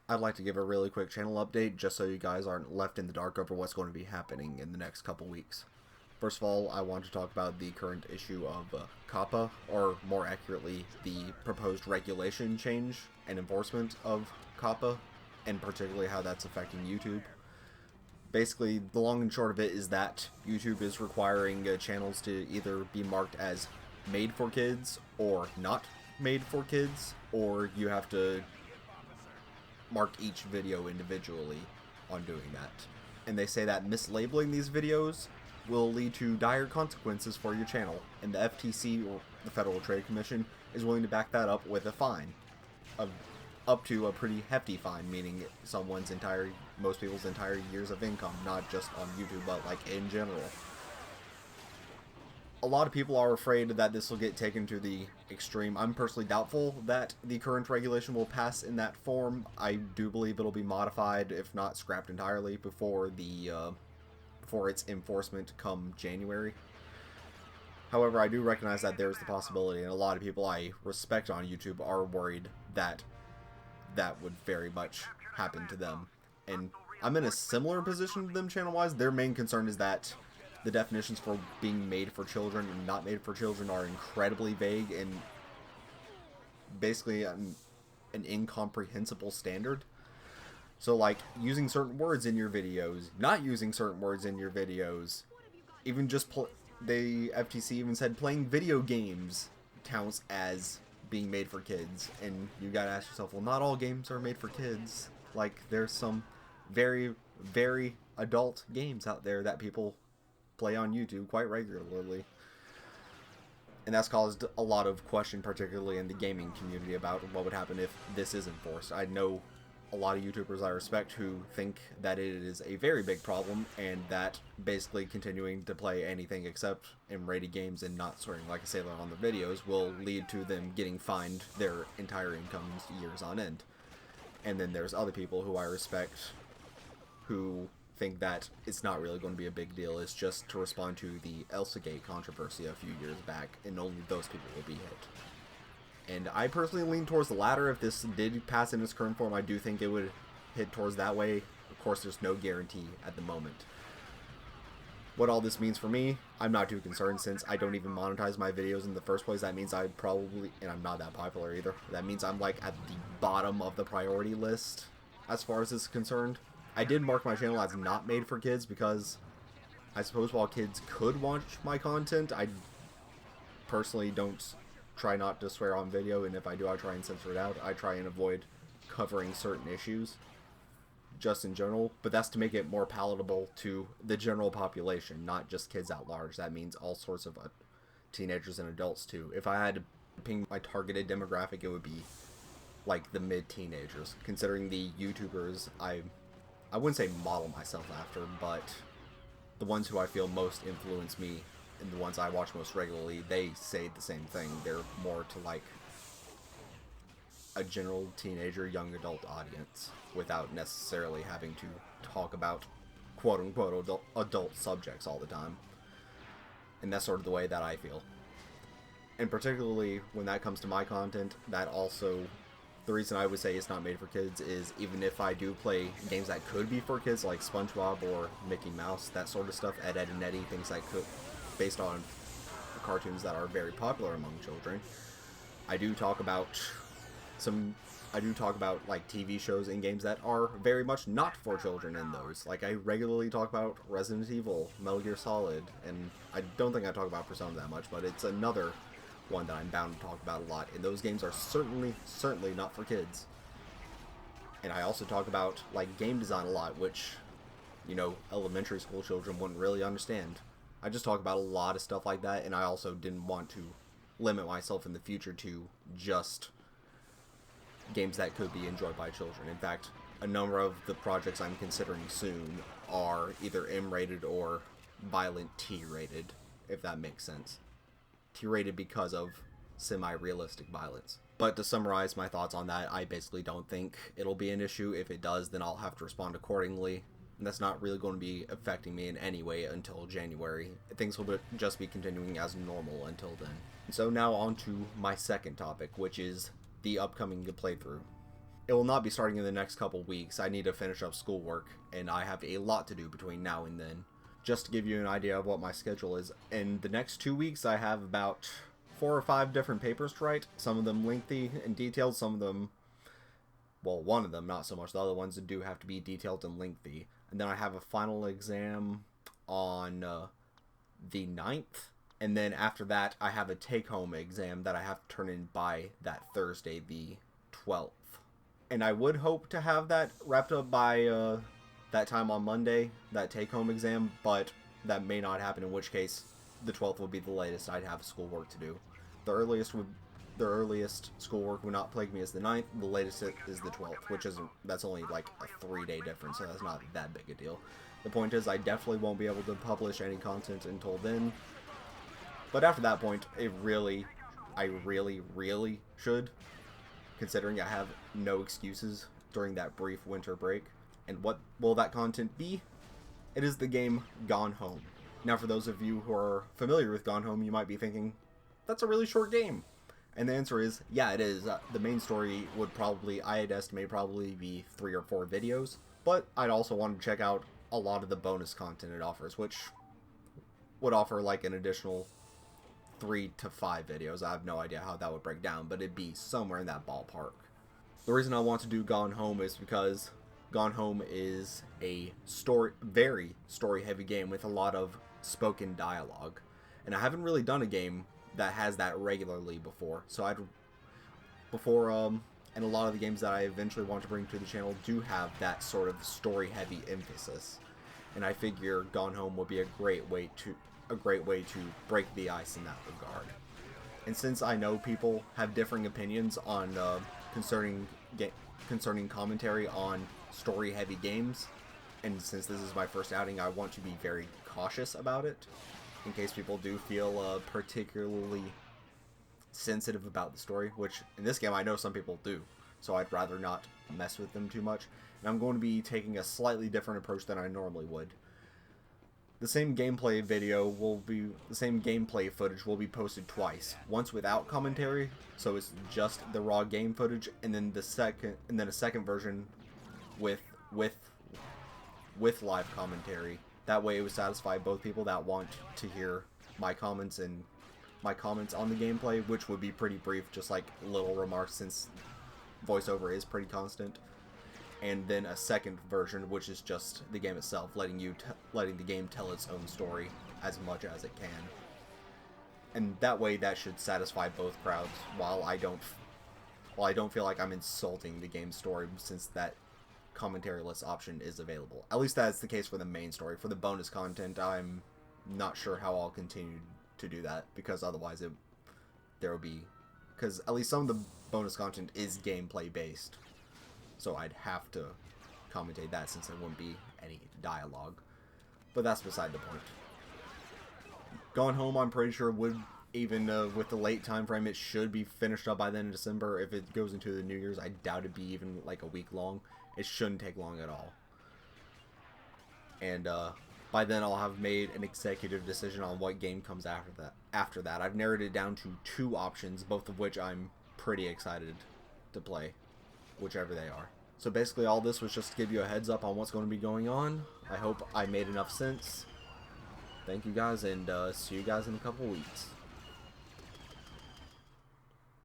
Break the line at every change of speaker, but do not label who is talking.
I'd like to give a really quick channel update just so you guys aren't left in the dark over what's going to be happening in the next couple weeks. First of all, I want to talk about the current issue of COPPA, or more accurately, the proposed regulation change and enforcement of COPPA, and particularly how that's affecting YouTube. Basically, the long and short of it is that YouTube is requiring channels to either be marked as made for kids or not made for kids, or you have to mark each video individually on doing that. And they say that mislabeling these videos will lead to dire consequences for your channel, and the FTC, or the Federal Trade Commission, is willing to back that up with a fine of up to a pretty hefty fine, meaning most people's entire years of income, not just on YouTube, but like in general. A lot of people are afraid that this will get taken to the extreme. I'm personally doubtful that the current regulation will pass in that form. I do believe it'll be modified, if not scrapped entirely, before its enforcement come January. However, I do recognize that there's the possibility, and a lot of people I respect on YouTube are worried that that would very much happen to them. And I'm in a similar position to them channel-wise. Their main concern is that the definitions for being made for children and not made for children are incredibly vague and basically an incomprehensible standard. So, like, using certain words in your videos, not using certain words in your videos, even just the FTC even said playing video games counts as being made for kids. And you gotta ask yourself, well, not all games are made for kids. Like, there's some very, very adult games out there that people play on YouTube quite regularly. And that's caused a lot of question, particularly in the gaming community, about what would happen if this is enforced. I know a lot of YouTubers I respect who think that it is a very big problem, and that basically continuing to play anything except M-rated games and not swearing like a sailor on the videos will lead to them getting fined their entire incomes years on end. And then there's other people who I respect who think that it's not really going to be a big deal. It's just to respond to the Elsagate controversy a few years back, and only those people will be hit. And I personally lean towards the latter. If this did pass in its current form, I do think it would head towards that way. Of course, there's no guarantee at the moment. What all this means for me, I'm not too concerned since I don't even monetize my videos in the first place. That means I probably, and I'm not that popular either, that means I'm like at the bottom of the priority list as far as this is concerned. I did mark my channel as not made for kids because I suppose while kids could watch my content, I personally don't try not to swear on video, and if I do, I try and censor it out. I try and avoid covering certain issues just in general, but that's to make it more palatable to the general population, not just kids at large. That means all sorts of teenagers and adults too. If I had to ping my targeted demographic, it would be like the mid-teenagers, considering the YouTubers I wouldn't say model myself after, but the ones who I feel most influence me and the ones I watch most regularly, they say the same thing. They're more to like a general teenager, young adult audience without necessarily having to talk about quote-unquote adult subjects all the time. And that's sort of the way that I feel. And particularly when that comes to my content, that also, the reason I would say it's not made for kids is even if I do play games that could be for kids, like SpongeBob or Mickey Mouse, that sort of stuff, Ed, Edd and Eddy, things that could, based on cartoons that are very popular among children. I do talk about like TV shows and games that are very much not for children in those. Like I regularly talk about Resident Evil, Metal Gear Solid, and I don't think I talk about Persona that much, but it's another one that I'm bound to talk about a lot. And those games are certainly not for kids. And I also talk about like game design a lot, which, you know, elementary school children wouldn't really understand. I just talk about a lot of stuff like that, and I also didn't want to limit myself in the future to just games that could be enjoyed by children. In fact, a number of the projects I'm considering soon are either M-rated or violent T-rated, if that makes sense. T-rated because of semi-realistic violence. But to summarize my thoughts on that, I basically don't think it'll be an issue. If it does, then I'll have to respond accordingly. And that's not really going to be affecting me in any way until January. Things will just be continuing as normal until then. So now on to my second topic, which is the upcoming playthrough. it will not be starting in the next couple weeks. I need to finish up schoolwork, and I have a lot to do between now and then. Just to give you an idea of what my schedule is, in the next 2 weeks I have about 4 or 5 different papers to write. Some of them lengthy and detailed, some of them, well, one of them not so much. The other ones do have to be detailed and lengthy. And then I have a final exam on the 9th. And then after that, I have a take-home exam that I have to turn in by that Thursday, the 12th. And I would hope to have that wrapped up by that time on Monday, that take-home exam, but that may not happen, in which case the 12th would be the latest I'd have schoolwork to do. The earliest schoolwork would not plague me is the 9th, the latest is the 12th, which isn't, that's only like a 3-day difference, so that's not that big a deal. The point is, I definitely won't be able to publish any content until then. But after that point, I really should, considering I have no excuses during that brief winter break. And what will that content be? It is the game Gone Home. Now, for those of you who are familiar with Gone Home, you might be thinking, that's a really short game. And the answer is, yeah, it is. The main story would probably, I'd estimate, probably be 3 or 4 videos. But I'd also want to check out a lot of the bonus content it offers, which would offer like an additional 3 to 5 videos. I have no idea how that would break down, but it'd be somewhere in that ballpark. The reason I want to do Gone Home is because Gone Home is a very story-heavy game with a lot of spoken dialogue. And I haven't really done a game that has that regularly before. So and a lot of the games that I eventually want to bring to the channel do have that sort of story-heavy emphasis. And I figure Gone Home would be a great way to break the ice in that regard. And since I know people have differing opinions on concerning commentary on story-heavy games, and since this is my first outing, I want to be very cautious about it, in case people do feel particularly sensitive about the story, which in this game I know some people do, so I'd rather not mess with them too much. And I'm going to be taking a slightly different approach than I normally would. The same gameplay footage will be posted twice. Once without commentary, so it's just the raw game footage, and then a second version with live commentary. That way it would satisfy both people that want to hear my comments on the gameplay, which would be pretty brief, just like little remarks since voiceover is pretty constant. And then a second version, which is just the game itself, letting the game tell its own story as much as it can. And that way, that should satisfy both crowds. While I don't feel like I'm insulting the game's story, since that commentary-less option is available. At least that's the case for the main story. For the bonus content, I'm not sure how I'll continue to do that, because otherwise because at least some of the bonus content is gameplay based. So I'd have to commentate that since there wouldn't be any dialogue. But that's beside the point. Gone Home, I'm pretty sure would, even with the late time frame, it should be finished up by the end of December. If it goes into the New Year's, I doubt it'd be even like a week long. It shouldn't take long at all. And by then I'll have made an executive decision on what game comes after that. I've narrowed it down to 2 options, both of which I'm pretty excited to play, whichever they are. So basically all this was just to give you a heads up on what's going to be going on. I hope I made enough sense. Thank you guys, and see you guys in a couple weeks.